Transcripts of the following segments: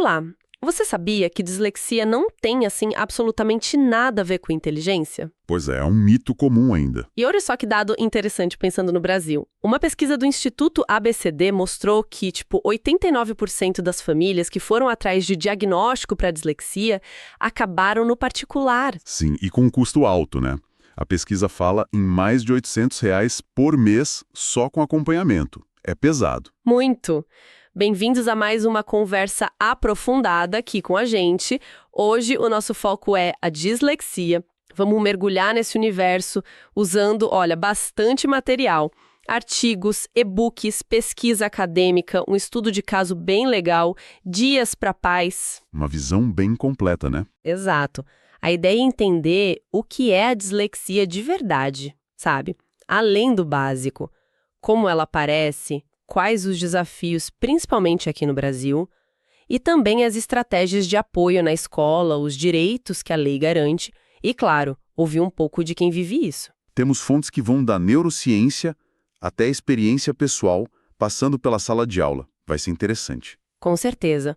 Olá, você sabia que dislexia não tem, assim, absolutamente nada a ver com inteligência? Pois é um mito comum ainda. E olha só que dado interessante pensando no Brasil. Uma pesquisa do Instituto ABCD mostrou que, 89% das famílias que foram atrás de diagnóstico para dislexia acabaram no particular. Sim, e com um custo alto, né? A pesquisa fala em mais de R$ 800 por mês só com acompanhamento. É pesado. Muito! Bem-vindos a mais uma conversa aprofundada aqui com a gente. Hoje o nosso foco é a dislexia. Vamos mergulhar nesse universo usando, olha, bastante material. Artigos, e-books, pesquisa acadêmica, um estudo de caso bem legal, dias para pais. Uma visão bem completa, né? Exato. A ideia é entender o que é a dislexia de verdade, sabe? Além do básico. Como ela aparece, quais os desafios, principalmente aqui no Brasil, e também as estratégias de apoio na escola, os direitos que a lei garante, e, claro, ouvir um pouco de quem vive isso. Temos fontes que vão da neurociência até a experiência pessoal, passando pela sala de aula. Vai ser interessante. Com certeza.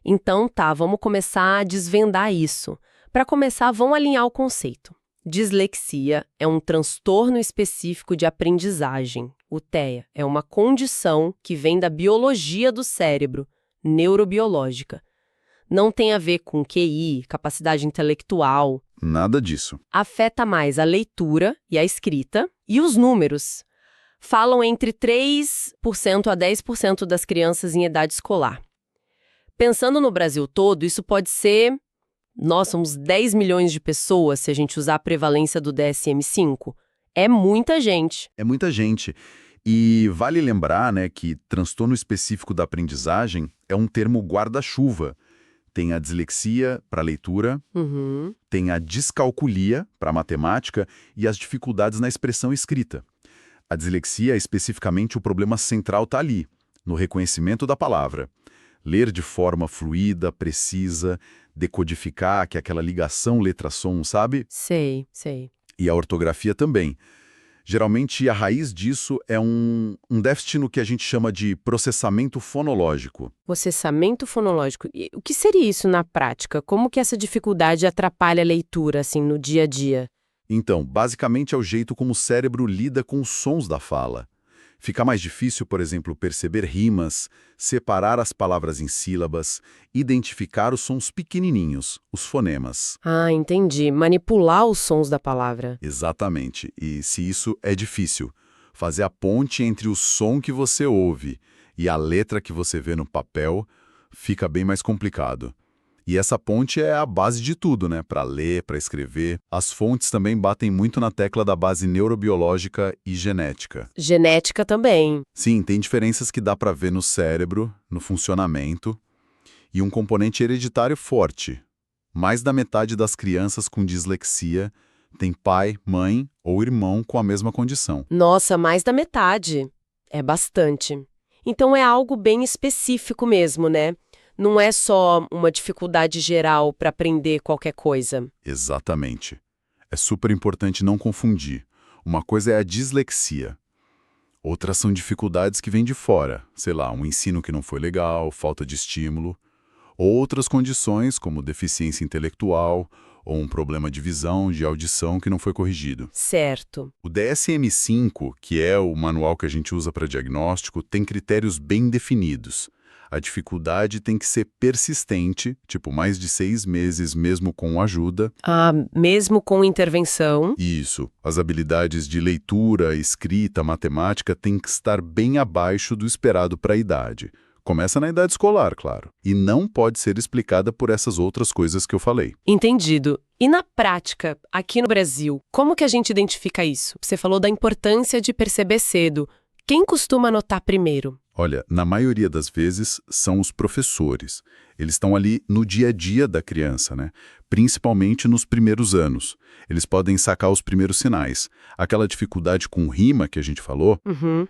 Então tá, vamos começar a desvendar isso. Para começar, vamos alinhar o conceito. Dislexia é um transtorno específico de aprendizagem. O TEA é uma condição que vem da biologia do cérebro, neurobiológica. Não tem a ver com QI, capacidade intelectual. Nada disso. Afeta mais a leitura e a escrita e os números. Falam entre 3% a 10% das crianças em idade escolar. Pensando no Brasil todo, isso pode ser, uns 10 milhões de pessoas se a gente usar a prevalência do DSM-5. É muita gente. É muita gente. E vale lembrar, né, que transtorno específico da aprendizagem é um termo guarda-chuva. Tem a dislexia para leitura, tem a descalculia para matemática e as dificuldades na expressão escrita. A dislexia, especificamente, o problema central está ali, no reconhecimento da palavra. Ler de forma fluida, precisa, decodificar, que é aquela ligação letra-som, sabe? Sei. E a ortografia também. Geralmente, a raiz disso é um déficit no que a gente chama de processamento fonológico. Processamento fonológico. E o que seria isso na prática? Como que essa dificuldade atrapalha a leitura, assim, no dia a dia? Então, basicamente é o jeito como o cérebro lida com os sons da fala. Fica mais difícil, por exemplo, perceber rimas, separar as palavras em sílabas, identificar os sons pequenininhos, os fonemas. Ah, entendi. Manipular os sons da palavra. Exatamente. E se isso é difícil, fazer a ponte entre o som que você ouve e a letra que você vê no papel fica bem mais complicado. E essa ponte é a base de tudo, né? Para ler, para escrever. As fontes também batem muito na tecla da base neurobiológica e genética. Genética também. Sim, tem diferenças que dá para ver no cérebro, no funcionamento, e um componente hereditário forte. Mais da metade das crianças com dislexia tem pai, mãe ou irmão com a mesma condição. Nossa, mais da metade. É bastante. Então é algo bem específico mesmo, né? Não é só uma dificuldade geral para aprender qualquer coisa. Exatamente. É super importante não confundir. Uma coisa é a dislexia. Outras são dificuldades que vêm de fora. Sei lá, um ensino que não foi legal, falta de estímulo. Outras condições, como deficiência intelectual ou um problema de visão, de audição que não foi corrigido. Certo. O DSM-5, que é o manual que a gente usa para diagnóstico, tem critérios bem definidos. A dificuldade tem que ser persistente, mais de 6 meses mesmo com ajuda. Ah, mesmo com intervenção? Isso. As habilidades de leitura, escrita, matemática têm que estar bem abaixo do esperado para a idade. Começa na idade escolar, claro. E não pode ser explicada por essas outras coisas que eu falei. Entendido. E na prática, aqui no Brasil, como que a gente identifica isso? Você falou da importância de perceber cedo. Quem costuma anotar primeiro? Olha, na maioria das vezes são os professores. Eles estão ali no dia a dia da criança, né? Principalmente nos primeiros anos. Eles podem sacar os primeiros sinais. Aquela dificuldade com rima que a gente falou,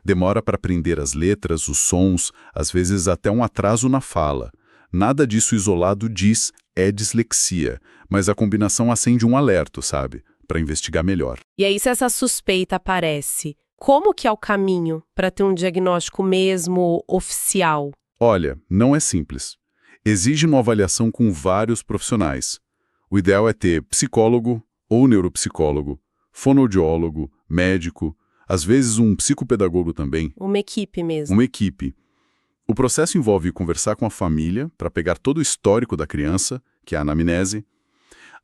demora para aprender as letras, os sons, às vezes até um atraso na fala. Nada disso isolado diz é dislexia, mas a combinação acende um alerta, sabe? Para investigar melhor. E aí, se essa suspeita aparece, como que é o caminho para ter um diagnóstico mesmo oficial? Olha, não é simples. Exige uma avaliação com vários profissionais. O ideal é ter psicólogo ou neuropsicólogo, fonoaudiólogo, médico, às vezes um psicopedagogo também. Uma equipe mesmo. Uma equipe. O processo envolve conversar com a família para pegar todo o histórico da criança, que é a anamnese,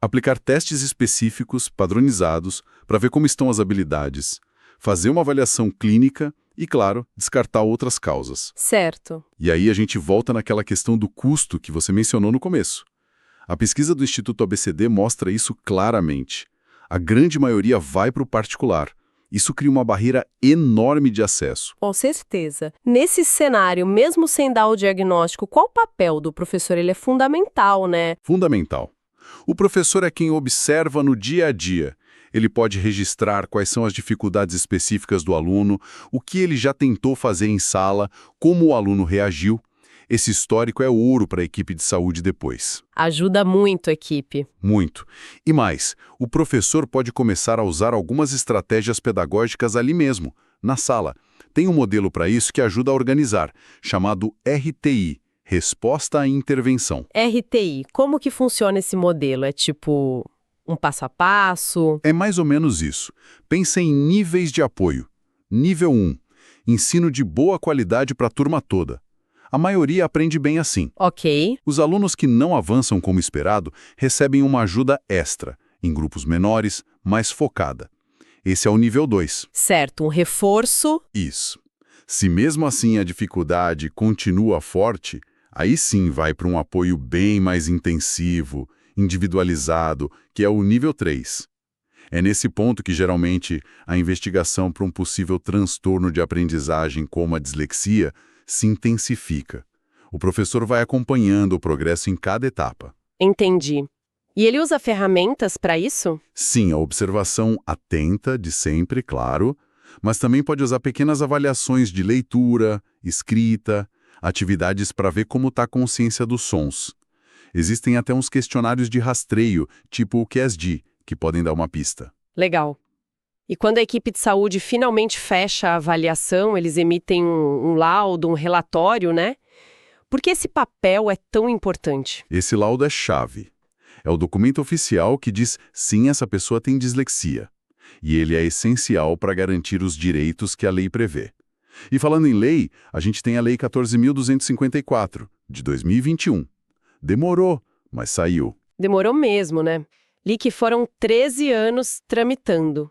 aplicar testes específicos, padronizados, para ver como estão as habilidades, fazer uma avaliação clínica e, claro, descartar outras causas. Certo. E aí a gente volta naquela questão do custo que você mencionou no começo. A pesquisa do Instituto ABCD mostra isso claramente. A grande maioria vai para o particular. Isso cria uma barreira enorme de acesso. Com certeza. Nesse cenário, mesmo sem dar o diagnóstico, qual o papel do professor? Ele é fundamental, né? Fundamental. O professor é quem observa no dia a dia. Ele pode registrar quais são as dificuldades específicas do aluno, o que ele já tentou fazer em sala, como o aluno reagiu. Esse histórico é ouro para a equipe de saúde depois. Ajuda muito a equipe. Muito. E mais, o professor pode começar a usar algumas estratégias pedagógicas ali mesmo, na sala. Tem um modelo para isso que ajuda a organizar, chamado RTI, Resposta à Intervenção. RTI, como que funciona esse modelo? É tipo um passo a passo? É mais ou menos isso. Pensa em níveis de apoio. Nível 1, ensino de boa qualidade para a turma toda. A maioria aprende bem assim. Ok. Os alunos que não avançam como esperado recebem uma ajuda extra, em grupos menores, mais focada. Esse é o nível 2. Certo, um reforço. Isso. Se mesmo assim a dificuldade continua forte, aí sim vai para um apoio bem mais intensivo, individualizado, que é o nível 3. É nesse ponto que, geralmente, a investigação para um possível transtorno de aprendizagem como a dislexia se intensifica. O professor vai acompanhando o progresso em cada etapa. Entendi. E ele usa ferramentas para isso? Sim, a observação atenta de sempre, claro, mas também pode usar pequenas avaliações de leitura, escrita, atividades para ver como está a consciência dos sons. Existem até uns questionários de rastreio, tipo o QSD, que podem dar uma pista. Legal. E quando a equipe de saúde finalmente fecha a avaliação, eles emitem um laudo, um relatório, né? Por que esse papel é tão importante? Esse laudo é chave. É o documento oficial que diz sim, essa pessoa tem dislexia. E ele é essencial para garantir os direitos que a lei prevê. E falando em lei, a gente tem a Lei 14.254, de 2021. Demorou, mas saiu. Demorou mesmo, né? Li que foram 13 anos tramitando.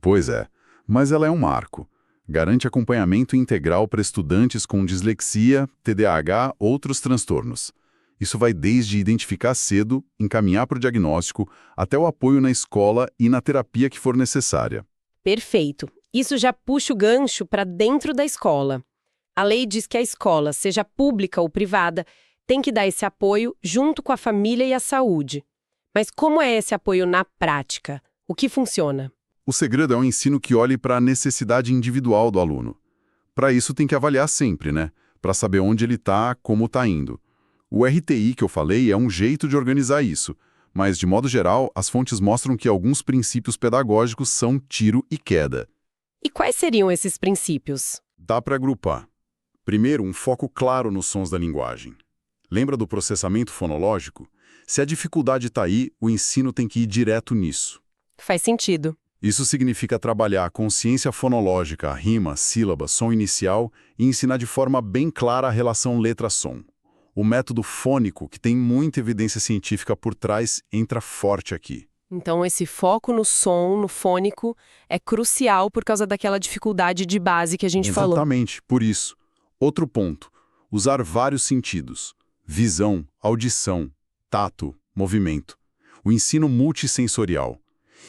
Pois é, mas ela é um marco. Garante acompanhamento integral para estudantes com dislexia, TDAH, outros transtornos. Isso vai desde identificar cedo, encaminhar para o diagnóstico, até o apoio na escola e na terapia que for necessária. Perfeito. Isso já puxa o gancho para dentro da escola. A lei diz que a escola, seja pública ou privada, tem que dar esse apoio junto com a família e a saúde. Mas como é esse apoio na prática? O que funciona? O segredo é um ensino que olhe para a necessidade individual do aluno. Para isso tem que avaliar sempre, né? Para saber onde ele está, como está indo. O RTI que eu falei é um jeito de organizar isso, mas, de modo geral, as fontes mostram que alguns princípios pedagógicos são tiro e queda. E quais seriam esses princípios? Dá para agrupar. Primeiro, um foco claro nos sons da linguagem. Lembra do processamento fonológico? Se a dificuldade está aí, o ensino tem que ir direto nisso. Faz sentido. Isso significa trabalhar a consciência fonológica, a rima, sílaba, som inicial e ensinar de forma bem clara a relação letra-som. O método fônico, que tem muita evidência científica por trás, entra forte aqui. Então, esse foco no som, no fônico, é crucial por causa daquela dificuldade de base que a gente falou. Exatamente, por isso. Outro ponto, usar vários sentidos. Visão, audição, tato, movimento. O ensino multissensorial.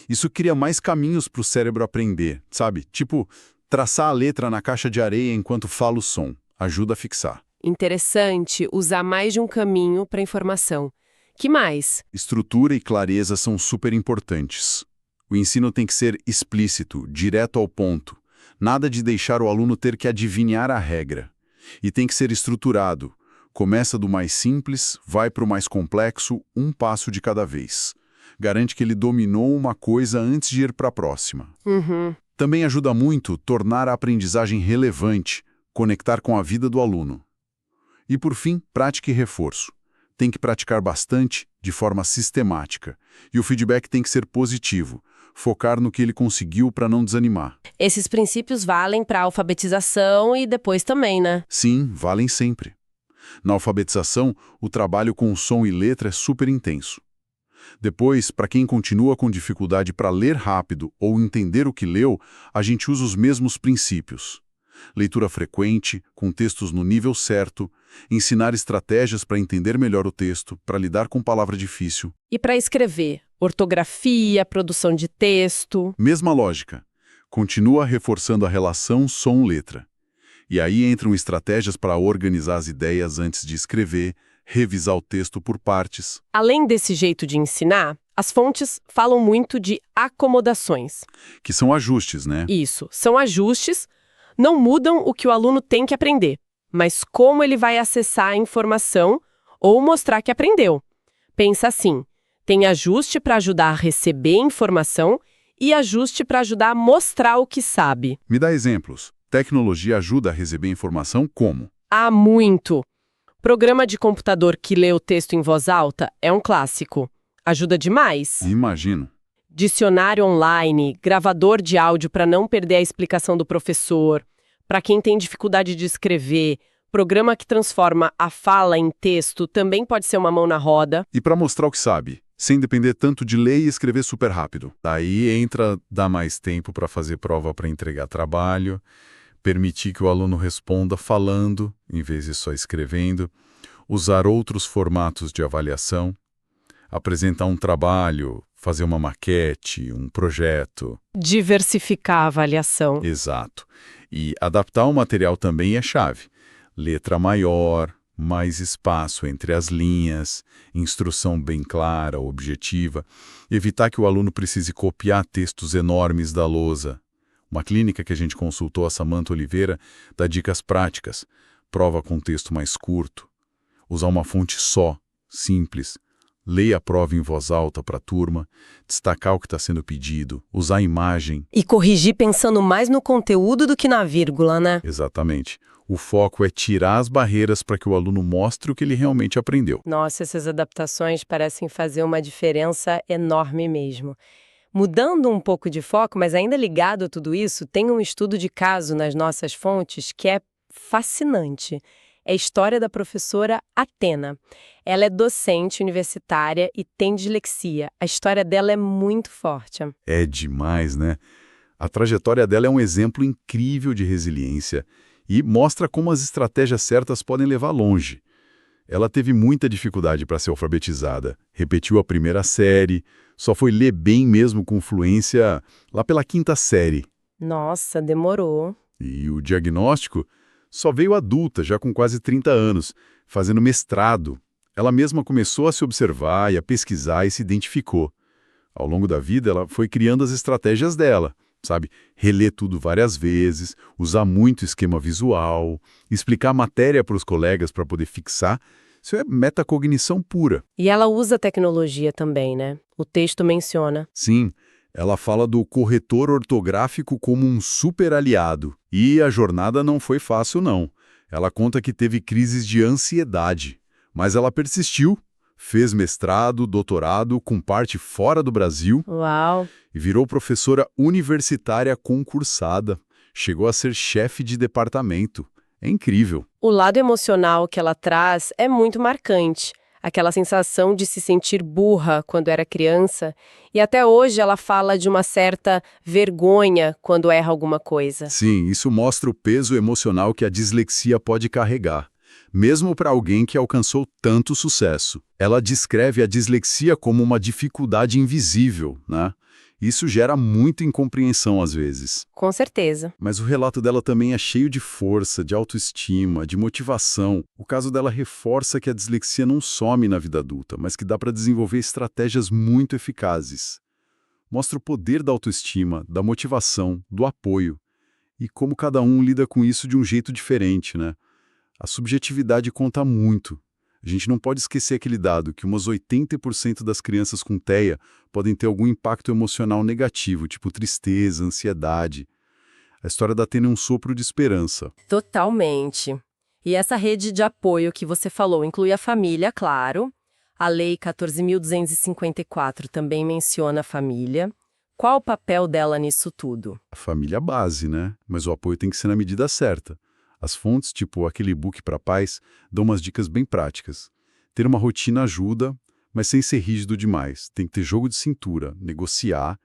Isso cria mais caminhos para o cérebro aprender, sabe? Tipo, traçar a letra na caixa de areia enquanto fala o som. Ajuda a fixar. Interessante usar mais de um caminho para informação. Que mais? Estrutura e clareza são super importantes. O ensino tem que ser explícito, direto ao ponto. Nada de deixar o aluno ter que adivinhar a regra. E tem que ser estruturado. Começa do mais simples, vai para o mais complexo, um passo de cada vez. Garante que ele dominou uma coisa antes de ir para a próxima. Também ajuda muito tornar a aprendizagem relevante, conectar com a vida do aluno. E por fim, prática e reforço. tem que praticar bastante, de forma sistemática. E o feedback tem que ser positivo. Focar no que ele conseguiu para não desanimar. Esses princípios valem para a alfabetização e depois também, né? Sim, valem sempre. Na alfabetização, o trabalho com som e letra é super intenso. Depois, para quem continua com dificuldade para ler rápido ou entender o que leu, a gente usa os mesmos princípios. Leitura frequente, com textos no nível certo, ensinar estratégias para entender melhor o texto, para lidar com palavra difícil. E para escrever? Ortografia, produção de texto. Mesma lógica. Continua reforçando a relação som-letra. E aí entram estratégias para organizar as ideias antes de escrever, revisar o texto por partes. Além desse jeito de ensinar, as fontes falam muito de acomodações. Que são ajustes, né? Isso, são ajustes, não mudam o que o aluno tem que aprender, mas como ele vai acessar a informação ou mostrar que aprendeu. Pensa assim, tem ajuste para ajudar a receber informação e ajuste para ajudar a mostrar o que sabe. Me dá exemplos. Tecnologia ajuda a receber informação como? Há muito. Programa de computador que lê o texto em voz alta é um clássico. Ajuda demais. Imagino. Dicionário online, gravador de áudio para não perder a explicação do professor. Para quem tem dificuldade de escrever, programa que transforma a fala em texto também pode ser uma mão na roda. E para mostrar o que sabe, sem depender tanto de ler e escrever super rápido. Daí entra dar mais tempo para fazer prova para entregar trabalho, permitir que o aluno responda falando, em vez de só escrevendo, usar outros formatos de avaliação, apresentar um trabalho, fazer uma maquete, um projeto. Diversificar a avaliação. Exato. E adaptar o material também é chave. Letra maior, mais espaço entre as linhas, instrução bem clara, objetiva, evitar que o aluno precise copiar textos enormes da lousa. Uma clínica que a gente consultou, a Samanta Oliveira, dá dicas práticas. Prova com texto mais curto. Usar uma fonte só, simples. Leia a prova em voz alta para a turma. Destacar o que está sendo pedido. Usar imagem. E corrigir pensando mais no conteúdo do que na vírgula, né? Exatamente. O foco é tirar as barreiras para que o aluno mostre o que ele realmente aprendeu. Nossa, essas adaptações parecem fazer uma diferença enorme mesmo. Mudando um pouco de foco, mas ainda ligado a tudo isso, tem um estudo de caso nas nossas fontes que é fascinante. É a história da professora Atena. Ela é docente universitária e tem dislexia. A história dela é muito forte. É demais, né? A trajetória dela é um exemplo incrível de resiliência e mostra como as estratégias certas podem levar longe. Ela teve muita dificuldade para ser alfabetizada, repetiu a primeira série, só foi ler bem mesmo com fluência lá pela 5ª série. Nossa, demorou. E o diagnóstico só veio adulta, já com quase 30 anos, fazendo mestrado. Ela mesma começou a se observar e a pesquisar e se identificou. Ao longo da vida, ela foi criando as estratégias dela, sabe? Reler tudo várias vezes, usar muito esquema visual, explicar a matéria para os colegas para poder fixar. Isso é metacognição pura. E ela usa tecnologia também, né? O texto menciona. Sim, ela fala do corretor ortográfico como um super aliado. E a jornada não foi fácil, não. Ela conta que teve crises de ansiedade, mas ela persistiu, fez mestrado, doutorado, com parte fora do Brasil. Uau! E virou professora universitária concursada. Chegou a ser chefe de departamento. É incrível. O lado emocional que ela traz é muito marcante. Aquela sensação de se sentir burra quando era criança. E até hoje ela fala de uma certa vergonha quando erra alguma coisa. Sim, isso mostra o peso emocional que a dislexia pode carregar, mesmo para alguém que alcançou tanto sucesso. Ela descreve a dislexia como uma dificuldade invisível, né? Isso gera muita incompreensão às vezes. Com certeza. Mas o relato dela também é cheio de força, de autoestima, de motivação. O caso dela reforça que a dislexia não some na vida adulta, mas que dá para desenvolver estratégias muito eficazes. Mostra o poder da autoestima, da motivação, do apoio. E como cada um lida com isso de um jeito diferente, né? A subjetividade conta muito. A gente não pode esquecer aquele dado que umas 80% das crianças com TEA podem ter algum impacto emocional negativo, tipo tristeza, ansiedade. A história da Atena é um sopro de esperança. Totalmente. E essa rede de apoio que você falou inclui a família, claro. A Lei 14.254 também menciona a família. Qual o papel dela nisso tudo? A família base, né? Mas o apoio tem que ser na medida certa. As fontes, tipo aquele e-book para pais, dão umas dicas bem práticas. Ter uma rotina ajuda, mas sem ser rígido demais. Tem que ter jogo de cintura, negociar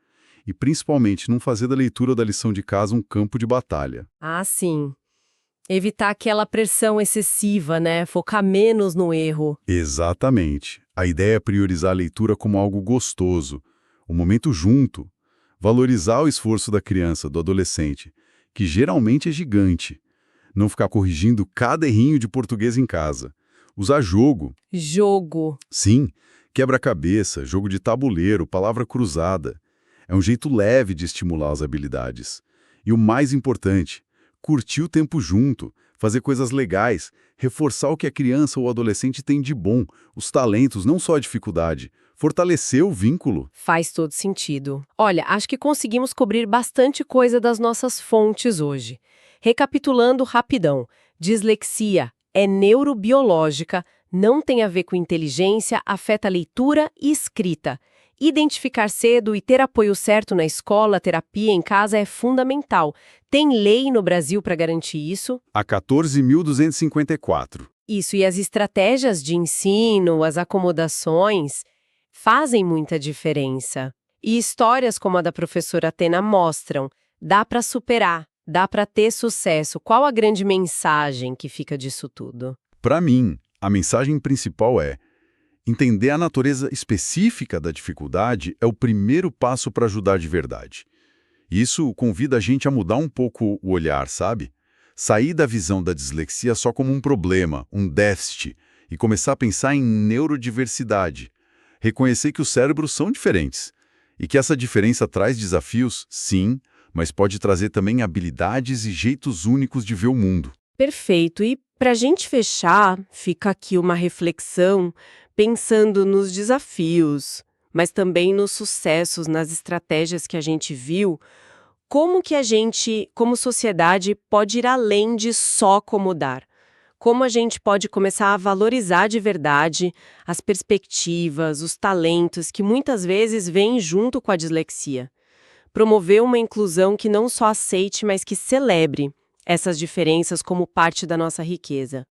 e, principalmente, não fazer da leitura ou da lição de casa um campo de batalha. Ah, sim. Evitar aquela pressão excessiva, né? Focar menos no erro. Exatamente. A ideia é priorizar a leitura como algo gostoso, um momento junto. Valorizar o esforço da criança, do adolescente, que geralmente é gigante. Não ficar corrigindo cada errinho de português em casa. Usar jogo. Jogo. Sim, quebra-cabeça, jogo de tabuleiro, palavra cruzada. É um jeito leve de estimular as habilidades. E o mais importante, curtir o tempo junto, fazer coisas legais, reforçar o que a criança ou adolescente tem de bom, os talentos, não só a dificuldade. Fortalecer o vínculo. Faz todo sentido. Olha, acho que conseguimos cobrir bastante coisa das nossas fontes hoje. Recapitulando rapidão, dislexia é neurobiológica, não tem a ver com inteligência, afeta a leitura e escrita. Identificar cedo e ter apoio certo na escola, terapia, em casa é fundamental. Tem lei no Brasil para garantir isso? A 14.254. Isso, e as estratégias de ensino, as acomodações, fazem muita diferença. E histórias como a da professora Atena mostram, dá para superar, dá para ter sucesso. Qual a grande mensagem que fica disso tudo? Para mim, a mensagem principal é: entender a natureza específica da dificuldade é o primeiro passo para ajudar de verdade. Isso convida a gente a mudar um pouco o olhar, sabe? Sair da visão da dislexia só como um problema, um déficit, e começar a pensar em neurodiversidade. Reconhecer que os cérebros são diferentes e que essa diferença traz desafios, sim, mas pode trazer também habilidades e jeitos únicos de ver o mundo. Perfeito. E para a gente fechar, fica aqui uma reflexão pensando nos desafios, mas também nos sucessos, nas estratégias que a gente viu. Como que a gente, como sociedade, pode ir além de só acomodar? Como a gente pode começar a valorizar de verdade as perspectivas, os talentos que muitas vezes vêm junto com a dislexia? Promover uma inclusão que não só aceite, mas que celebre essas diferenças como parte da nossa riqueza.